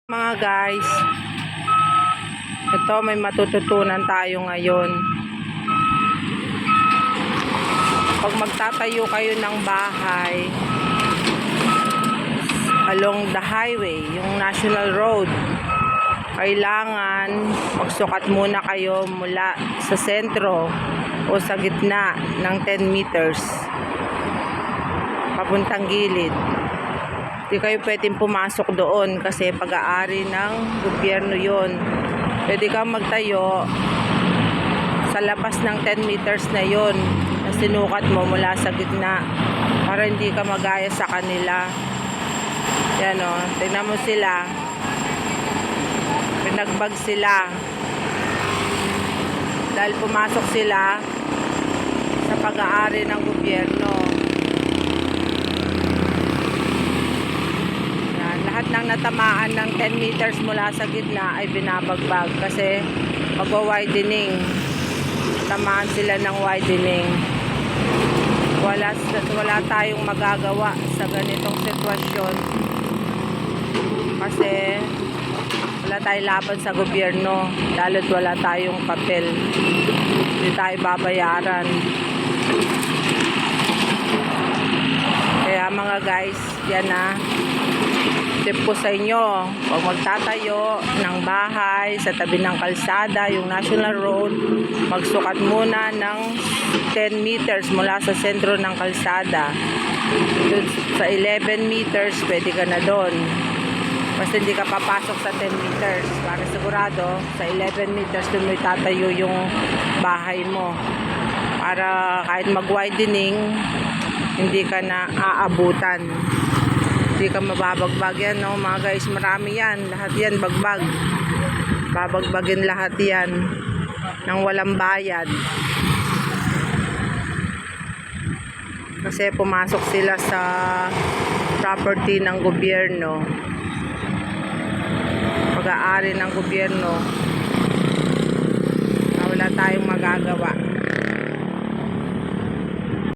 Mga guys, ito may matututunan tayo ngayon. Pag magtatayo kayo ng bahay along the highway, yung national road, kailangan magsukat muna kayo mula sa sentro o sa gitna ng 10 meters papuntang gilid. Hindi kayo pwedeng pumasok doon kasi pag-aari ng gobyerno yon. Pwede kang magtayo sa labas ng 10 meters na yon na sinukat mo mula sa gitna para hindi ka magaya sa kanila. Yan o, tingnan mo sila. Pinagbag sila dahil pumasok sila sa pag-aari ng gobyerno. Lahat ng natamaan ng 10 meters mula sa gitna ay binabagbag kasi magwa-widening. Tamaan sila ng widening. Wala tayong magagawa sa ganitong sitwasyon kasi wala tayong laban sa gobyerno lalo't wala tayong papel. Hindi tayo babayaran. Kaya mga guys, yan na. Tip ko sa inyo, pag magtatayo ng bahay sa tabi ng kalsada, yung national road, magsukat muna ng 10 meters mula sa sentro ng kalsada. Sa 11 meters, pwede ka na doon. Basta hindi ka papasok sa 10 meters. Para sigurado, sa 11 meters doon mo itatayo yung bahay mo. Para kahit mag-widening, hindi ka na aabutan. Hindi ka mababagbag yan, no? Mga guys, marami yan. Lahat yan, bagbag. Babagbagin lahat yan nang walang bayad. Kasi pumasok sila sa property ng gobyerno. Pag-aari ng gobyerno na wala tayong magagawa.